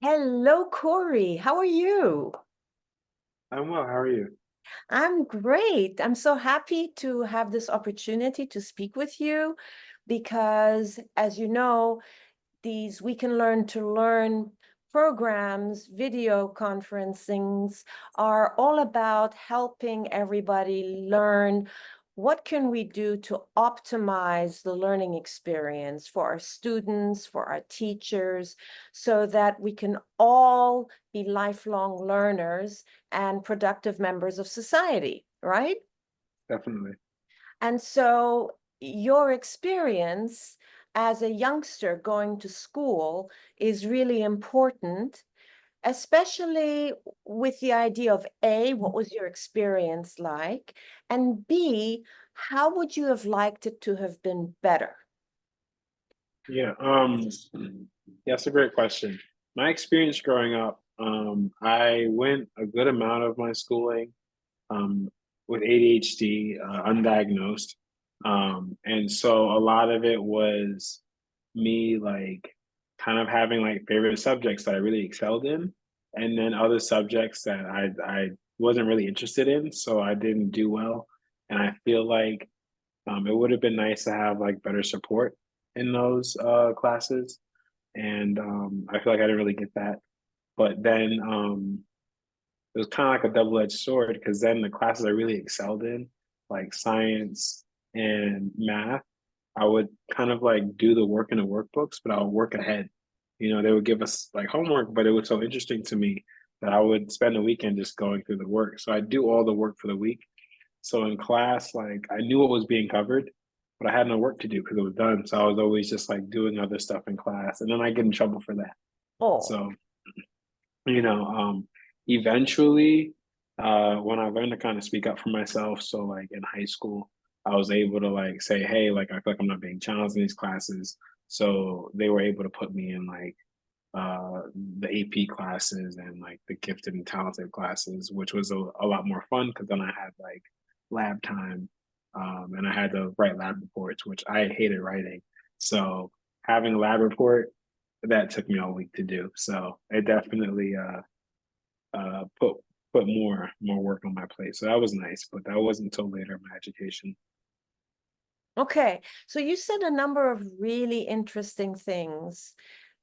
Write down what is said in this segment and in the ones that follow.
Hello, Corey. How are you? I'm well. How are you? I'm great. I'm so happy to have this opportunity to speak with you because, as you know, these We Can Learn to Learn programs, video conferencings are all about helping everybody learn what can we do to optimize the learning experience for our students, for our teachers, so that we can all be lifelong learners and productive members of society, right? Definitely. And so your experience as a youngster going to school is really important, especially with the idea of A, what was your experience like? And B, how would you have liked it to have been better? Yeah. That's a great question. My experience growing up, I went a good amount of my schooling um, with ADHD, undiagnosed. And so a lot of it was me like kind of having like favorite subjects that I really excelled in, and then other subjects that I wasn't really interested in, so I didn't do well. And I feel like it would have been nice to have like better support in those classes, and I feel like I didn't really get that. But then it was kind of like a double-edged sword because then the classes I really excelled in, like science and math, I would kind of like do the work in the workbooks, but I would work ahead. They would give us like homework, but it was so interesting to me that I would spend the weekend just going through the work. So I do all the work for the week. So in class, like I knew what was being covered, but I had no work to do because it was done. So I was always just like doing other stuff in class, and then I get in trouble for that. Oh, So you know, eventually, when I learned to kind of speak up for myself, so like in high school, I was able to like say, hey, like I feel like I'm not being challenged in these classes. So they were able to put me in like uh the AP classes and like the gifted and talented classes, which was a lot more fun because then I had like lab time, and I had to write lab reports, which I hated writing. So having a lab report that took me all week to do. So it definitely put more work on my plate. So that was nice, but that wasn't until later in my education. okay. So you said a number of really interesting things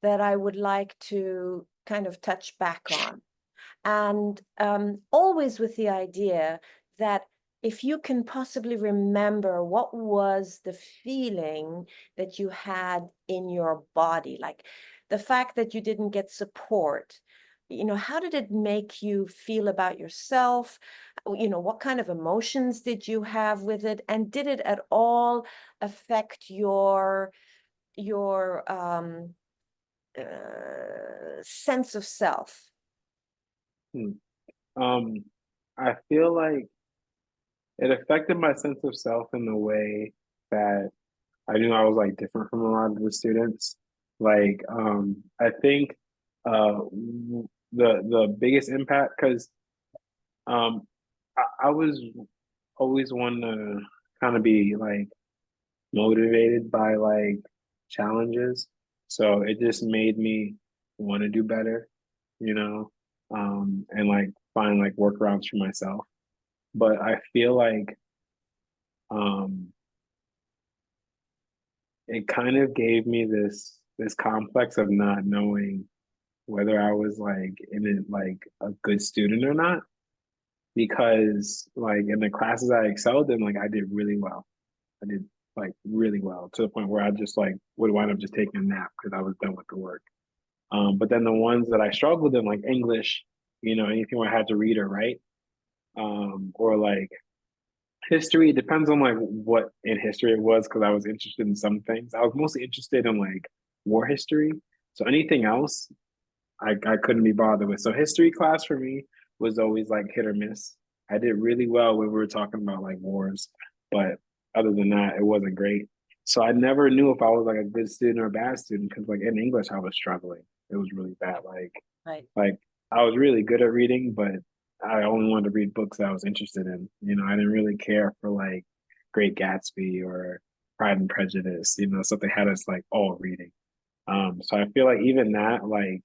that I would like to kind of touch back on. And always with the idea that if you can possibly remember what was the feeling that you had in your body, like the fact that you didn't get support, how did it make you feel about yourself? What kind of emotions did you have with it? And did it at all affect your sense of self? Hmm. Um, I feel like it affected my sense of self in the way that I knew I was like different from a lot of the students. Like, I think the biggest impact because um, I was always one to kind of be like motivated by like challenges. So it just made me want to do better, you know, and like find like workarounds for myself. But I feel like um, it kind of gave me this complex of not knowing whether I was like in it like a good student or not. Because like in the classes I excelled in, like I did really well. I did like really well to the point where I just like would wind up just taking a nap because I was done with the work. But then the ones that I struggled in, like English, anything where I had to read or write, or like history, it depends on like what in history it was because I was interested in some things. I was mostly interested in like war history. So anything else, I couldn't be bothered with. So history class for me was always like hit or miss. I did really well when we were talking about like wars, but other than that, it wasn't great. So I never knew if I was like a good student or a bad student because like in English I was struggling. It was really bad. Right. Like I was really good at reading, but I only wanted to read books that I was interested in. I didn't really care for like Great Gatsby or Pride and Prejudice, so they had us like all reading. So I feel like even that, like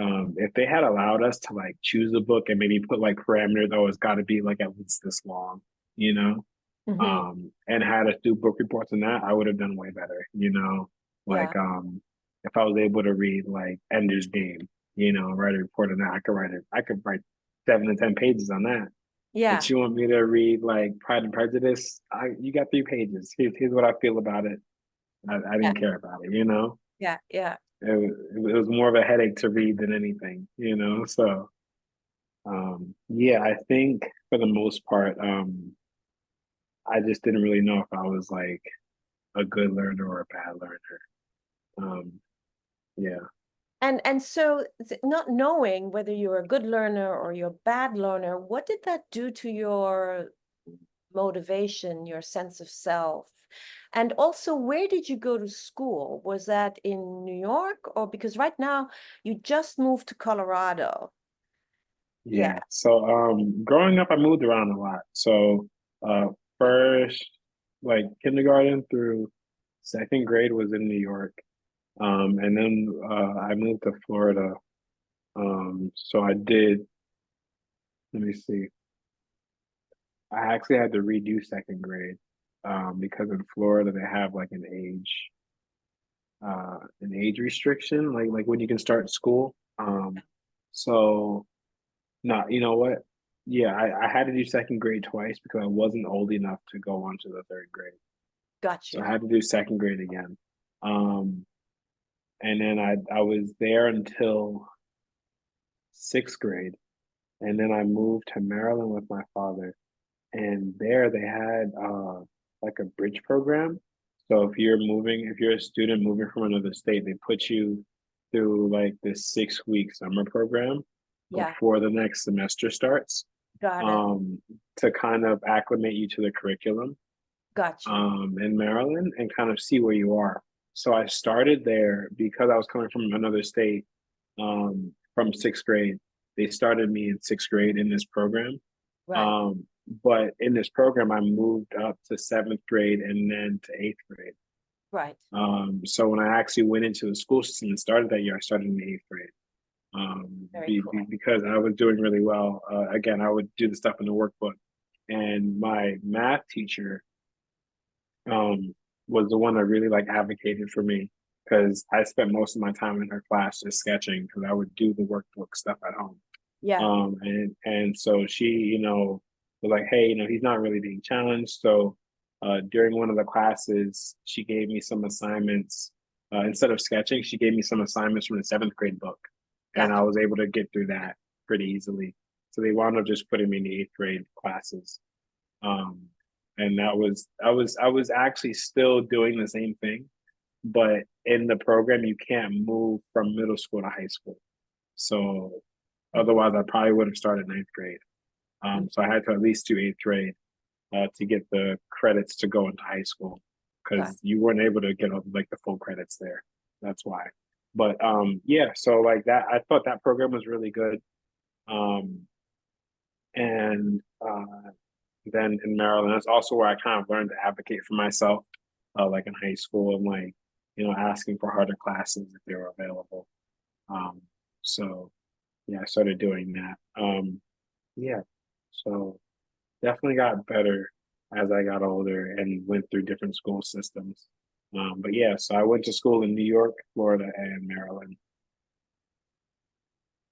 If they had allowed us to like choose a book and maybe put like parameters, oh, it's got to be like at least this long, you know, Hmm. and had us do book reports on that, I would have done way better, you know. Yeah. Like, if I was able to read like Ender's Game, you know, write a report on that, I could write 7 to 10 pages on that. Yeah. But you want me to read like Pride and Prejudice? You got 3 pages. Here's what I feel about it. I Yeah. didn't care about it, you know. Yeah. Yeah. It was more of a headache to read than anything, you know. So, yeah, I think for the most part, I just didn't really know if I was like a good learner or a bad learner. Um, yeah, And so not knowing whether you're a good learner or you're a bad learner, what did that do to your motivation, your sense of self? And also, where did you go to school? Was that in New York, or because right now you just moved to Colorado? Yeah. yeah. So, growing up, I moved around a lot. So, first, like kindergarten through second grade was in New York. And then I moved to Florida. So I did, let me see, I actually had to redo second grade because in Florida they have like an age restriction, like when you can start school. So no, you know what? Yeah, I had to do second grade twice because I wasn't old enough to go on to the third grade. Got So you. I had to do second grade again. Um, and then I was there until sixth grade. And then I moved to Maryland with my father. And there they had like a bridge program. So if you're a student moving from another state, they put you through like this 6 week summer program Yeah. before the next semester starts, Got it. um, to kind of acclimate you to the curriculum Got you. in Maryland and kind of see where you are. So I started there because I was coming from another state, from sixth grade. They started me in sixth grade in this program. Right. Um, but in this program, I moved up to seventh grade and then to eighth grade. Right. So when I actually went into the school system and started that year, I started in the eighth grade. Very cool. Because I was doing really well. Again, I would do the stuff in the workbook, and my math teacher was the one that really like advocated for me because I spent most of my time in her class just sketching because I would do the workbook stuff at home. Yeah. And so she, you know, was like, hey, you know, he's not really being challenged. So during one of the classes, she gave me some assignments. Instead of sketching, she gave me some assignments from the seventh grade book, and I Got was able to get through that pretty easily. So they wound up just putting me in the eighth grade classes. Um, and I was actually still doing the same thing, but in the program, you can't move from middle school to high school. So you. otherwise, I probably would have started ninth grade. So I had to at least do eighth grade to get the credits to go into high school Got because you weren't able to get like the full credits there. That's why. But yeah, so like that, I thought that program was really good. Um, and then in Maryland, that's also where I kind of learned to advocate for myself, like in high school and like, you know, asking for harder classes if they were available. Um, so yeah, I started doing that. Yeah, so definitely got better as I got older and went through different school systems. But yeah, so I went to school in New York, Florida, and Maryland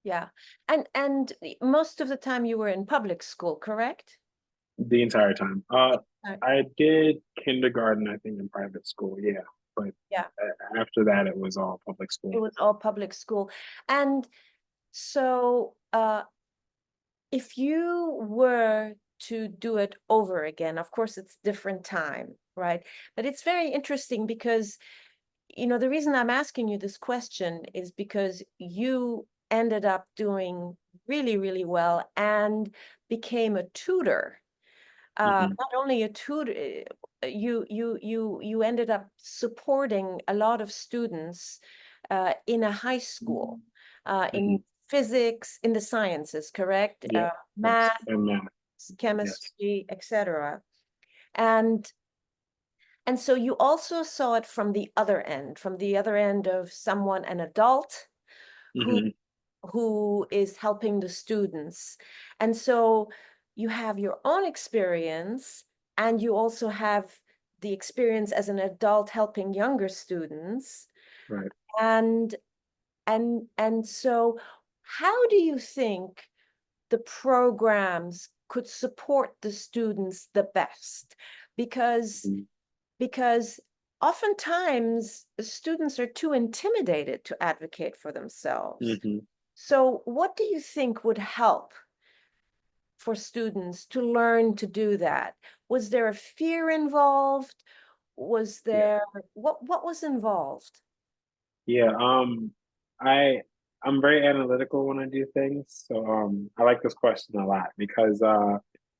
Yeah. And most of the time you were in public school, correct? the entire time. Uh, I did kindergarten, I think, in private school, yeah, but Yeah. after that, it was all public It school. was all public school. And so if you were to do it over again, of course it's different time, right? But it's very interesting because, the reason I'm asking you this question is because you ended up doing really, really well and became a tutor. Hmm. Not only a tutor, you ended up supporting a lot of students in a high school, in Hmm. physics, in the sciences, correct? Yeah, yes, Math, and math, yes. chemistry, etc. And and so you also saw it from the other end of someone, an adult who Hmm. who is helping the students. And so you have your own experience, and you also have the experience as an adult helping younger students. Right. And so how do you think the programs could support the students the best? Because Mhm. because oftentimes students are too intimidated to advocate for themselves. Mhm. So what do you think would help for students to learn to do that? Was there a fear involved? Was Yeah. there, what was involved? Yeah. I I'm very analytical when I do things. So I like this question a lot because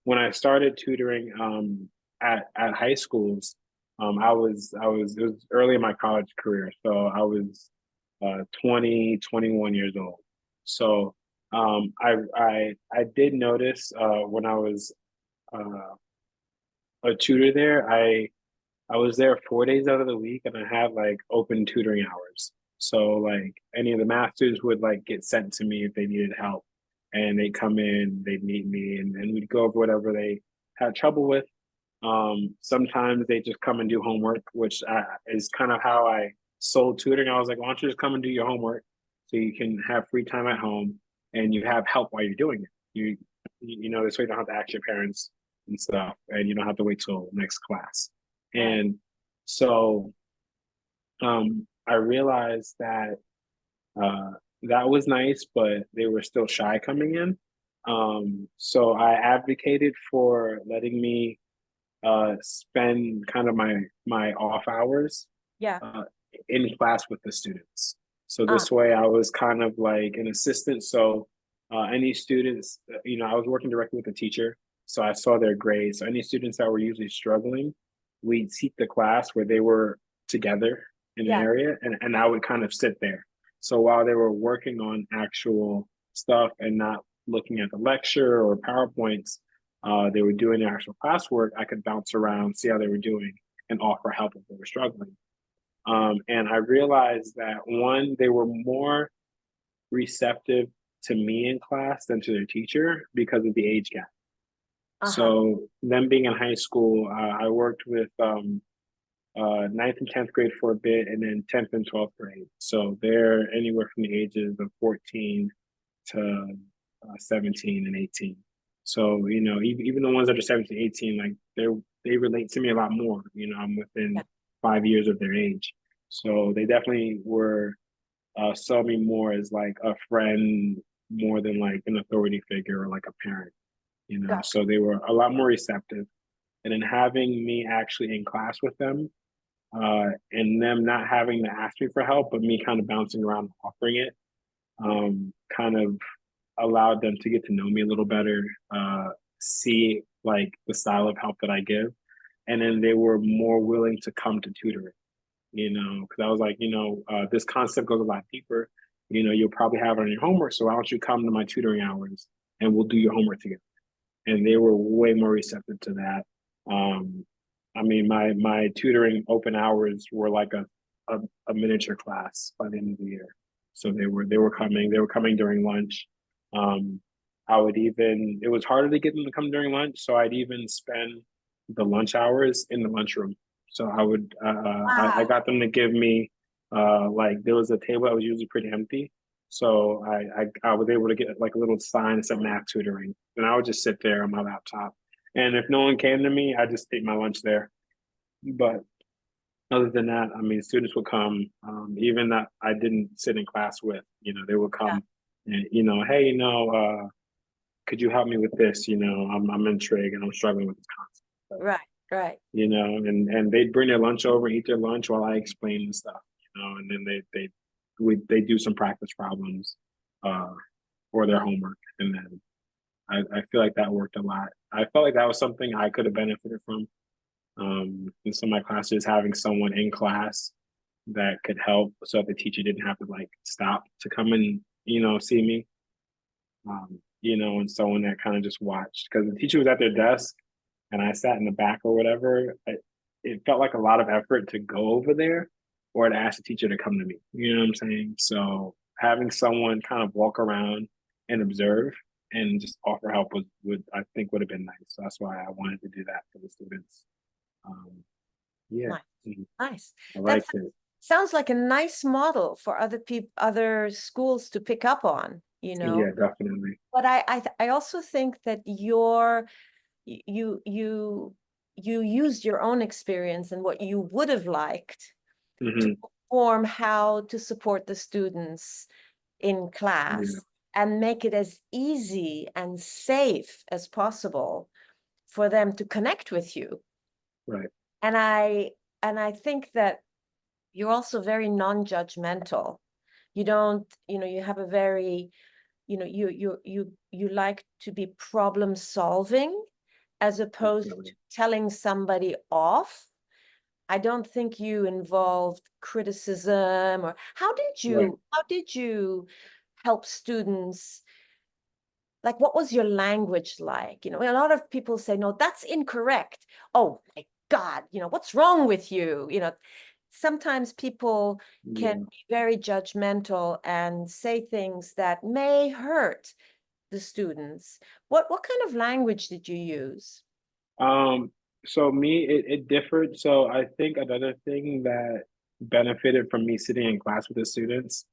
when I started tutoring at high schools, I was it was early in my college career. So I was 20, 21 years old. So I did notice when I was uh a tutor there, I was there 4 days out of the week and I had like open tutoring hours. So like any of the math students would like get sent to me if they needed help. And they'd come in, they'd meet me and we'd go over whatever they had trouble with. Sometimes they just come and do homework, which is kind of how I sold tutoring. I was like, why don't you just come and do your homework so you can have free time at home and you have help while you're doing it. This way you don't have to ask your parents and stuff, and you don't have to wait till next class. Right. And so I realized that uh, that was nice, but they were still shy coming in. So I advocated for letting me spend kind of my off hours Yeah. uh, in class with the students. So Ah, this way, I was kind of like an assistant. So any students, I was working directly with the teacher, so I saw their grades. So any students that were usually struggling, we'd seat the class where they were together in an yeah. area, and I would kind of sit there. So while they were working on actual stuff and not looking at the lecture or PowerPoints, they were doing their actual classwork. I could bounce around, see how they were doing, and offer help if they were struggling. And I realized that one, they were more receptive to me in class than to their teacher because of the age gap. Uh-huh. So them being in high school, I worked with ninth and 10th grade for a bit, and then 10th and 12th grade. So they're anywhere from the ages of 14 to 17 and 18. So, even the ones that are 17, 18, like they relate to me a lot more. I'm Yeah. within 5 years of their age. So they definitely were saw me more as like a friend more than like an authority figure or like a parent. Got So they were a lot more receptive. And then having me actually in class with them, and them not having to ask me for help, but me kind of bouncing around offering it, kind of allowed them to get to know me a little better, see like the style of help that I give. And then they were more willing to come to tutoring, because I was like, this concept goes a lot deeper. You'll probably have it on your homework. So why don't you come to my tutoring hours and we'll do your homework together? And they were way more receptive to that. Um, I mean, my tutoring open hours were like a miniature class by the end of the year. So they were coming during lunch. Um, I would even it was harder to get them to come during lunch, so I'd even spend the lunch hours in the lunchroom. So I Wow. got them to give me like there was a table that was usually pretty empty. So I was able to get like a little sign that said math tutoring, and I would just sit there on my laptop. And if no one came to me, I just ate my lunch there. But other than that, I mean, students would come, even that I didn't sit in class with. They would Yeah. come and hey, could you help me with this? I'm in trig and I'm struggling with this concept. So, Right. Right. and they'd bring their lunch over, eat their lunch while I explain the stuff. And then they do some practice problems uh, for their homework, and then I feel like that worked a lot. I felt like that was something I could have benefited from in some of my classes, having someone in class that could help so that the teacher didn't have to like stop to come and see me. And someone that kind of just watched because the teacher was at their desk and I sat in the back or whatever. It felt like a lot of effort to go over there or to ask the teacher to come to me. You know what I'm saying? So having someone kind of walk around and observe and just offer help would I think would have been nice. So that's why I wanted to do that for the students. Um, yeah, Nice, nice. I That liked it. sounds like a nice model for other people, other schools to pick up on, Yeah, definitely. But I also think that you used your own experience and what you would have liked to Hmm. form how to support the students in Yeah, class and make it as easy and safe as possible for them to connect with you. right. And I think that you're also very non-judgmental. You don't, you have a very, you like to be problem solving as opposed to Definitely. telling somebody off. I don't think you involved criticism. Or Right. how did you help students? Like, what was your language like? A lot of people say, no, that's incorrect. Oh my God, what's wrong with you? Sometimes people can Yeah. be very judgmental and say things that may hurt the students. What kind of language did you use? Um, so me, it differed. So I think another thing that benefited from me sitting in class with the students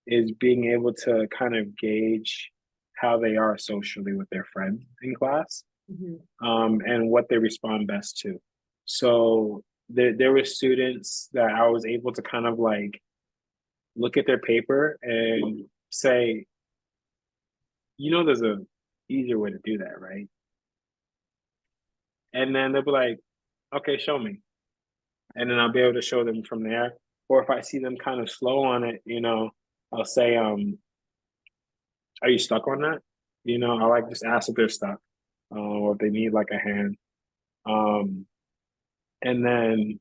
is being able to kind of gauge how they are socially with their friends in class, Mhm. and what they respond best to. So there were students that I was able to kind of like look at their paper and say, there's a easier way to do that, right? And then they'll be like, okay, show me. And then I'll be able to show them from there. Or if I see them kind of slow on it, I'll say, are you stuck on that? I like just ask if they're stuck, or if they need like a hand. Um, and then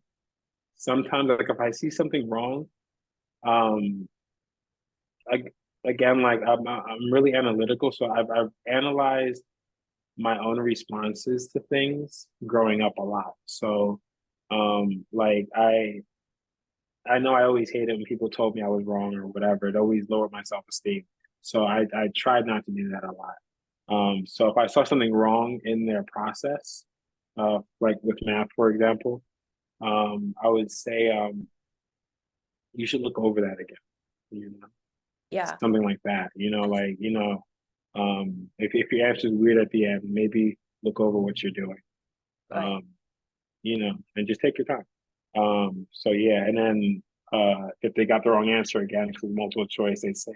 sometimes like if I see something wrong, um, like again, like I'm really analytical, so I've analyzed my own responses to things growing up a lot. So like I know I always hated when people told me I was wrong or whatever. It always lowered my self-esteem. So I tried not to do that a lot. So if I saw something wrong in their process, like with math, for example, I would say, you should look over that again, you know, Yeah, something like that, like, if your answer is weird at the end, maybe look over what you're doing. right. Um, and just take your time. So yeah, and then if they got the wrong answer again, because multiple choice, they say,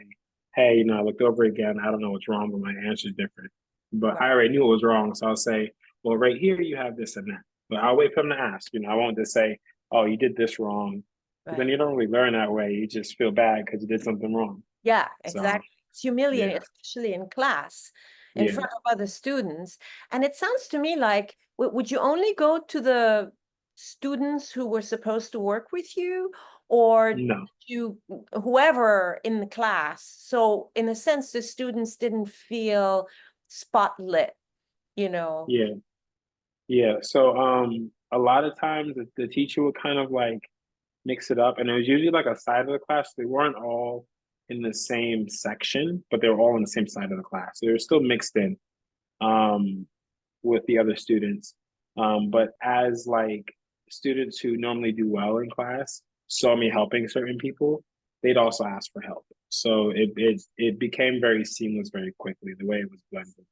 hey, I looked over again. I don't know what's wrong, but my answer's different. But Right, I already knew it was wrong. So I'll say, well, right here you have this and that. But I'll wait for them to ask. I won't just say, oh, you did this wrong. Because then right. you don't really learn that way. You just feel bad because you did something wrong. Yeah, So exactly. It's humiliating, yeah, especially in class, in yeah, front of other students. And it sounds to me like, would you only go to the students who were supposed to work with you, or no, you, whoever in the class? So in a sense, the students didn't feel spotlit, you know? yeah. Yeah. So a lot of times the teacher would kind of like mix it up, and it was usually like a side of the class. They weren't all in the same section, but they were all on the same side of the class. So they were still mixed in um with the other students. But as like students who normally do well in class saw me helping certain people, they'd also ask for help. So it became very seamless very quickly the way it was blended.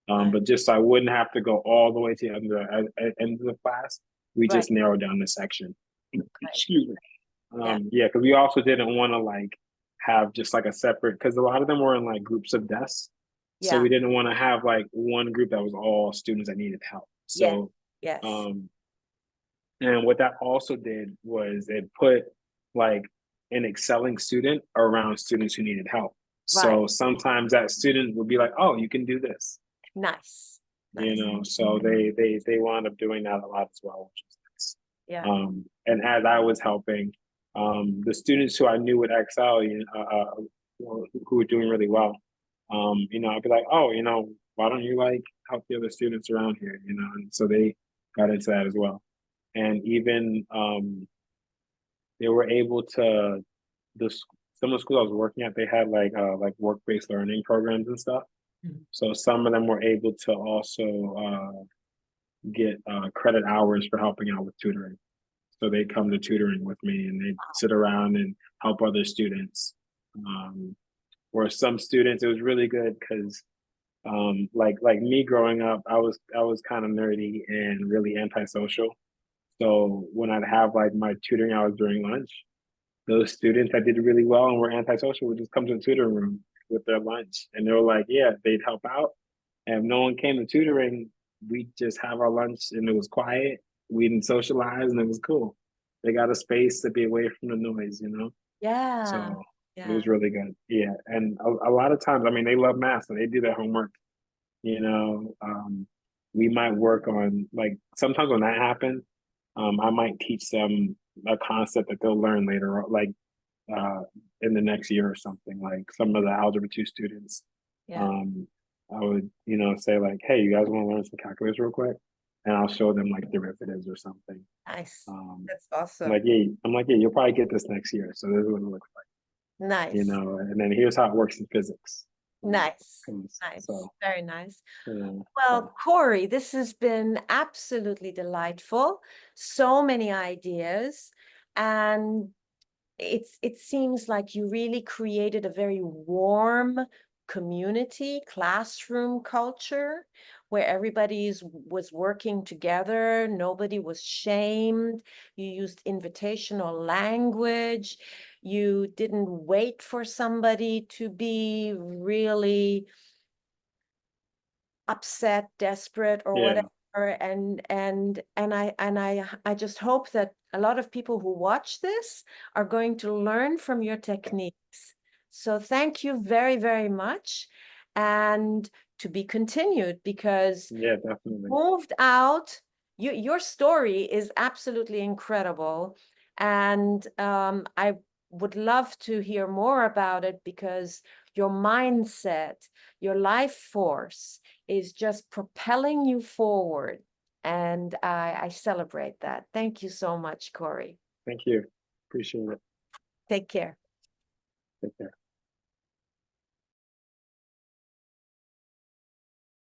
Right, But just so I wouldn't have to go all the way to the end of the class, we right, just narrowed down the section. right. Excuse me. Yeah, Yeah, because we also didn't want to like have just like a separate, because a lot of them were in like groups of desks. So yeah, we didn't want to have like one group that was all students that needed help. yeah, So, yes, um, and what that also did was it put like an excelling student around students who needed help. right. So sometimes that student would be like, "Oh, you can do this," Nice, nice. So they wound up doing that a lot as well, which is nice. Yeah, And as I was helping, the students who I knew would excel, who were doing really well, I'd be like, oh, why don't you like help the other students around here, and so they got into that as well. And even they were able to, the some of the schools I was working at, they had like work-based learning programs and stuff. Mhm. So some of them were able to also get credit hours for helping out with tutoring. So they come to tutoring with me and they sit around and help other students. Or some students, it was really good because like me growing up, I was kind of nerdy and really antisocial. So when I'd have like my tutoring hours during lunch, those students that did really well and were antisocial would just come to the tutoring room with their lunch, and they were like, yeah, they'd help out. And if no one came to tutoring, we'd just have our lunch and it was quiet. We didn't socialize and it was cool. They got a space to be away from the noise, you know? Yeah, So it yeah, was really good. Yeah. And a lot of times, I mean, they love math, so they do their homework, you know. We might work on, like, sometimes when that happens, I might teach them a concept that they'll learn later, like uh, in the next year or something. Like some of the Algebra 2 students, yeah. um, I would, say like, hey, you guys want to learn some calculus real quick? And I'll show them like derivatives or something. Nice. Um, That's awesome. like, yeah, I'm like, yeah, you'll probably get this next year. So this is what it looks like, Nice. and then here's how it works in physics. Nice. Nice. So, Very nice. so Well, Cory, this has been absolutely delightful. So many ideas. And it seems like you really created a very warm community, classroom culture where was working together. Nobody was shamed. You used invitational language. You didn't wait for somebody to be really upset, desperate, or yeah, whatever. And I just hope that a lot of people who watch this are going to learn from your techniques. So thank you very, very much. And to be continued, because yeah, definitely. moved out. Your story is absolutely incredible. And I would love to hear more about it, because your mindset, your life force is just propelling you forward. And I celebrate that. Thank you so much, Cory. Thank you. Appreciate it. Take care. Take care.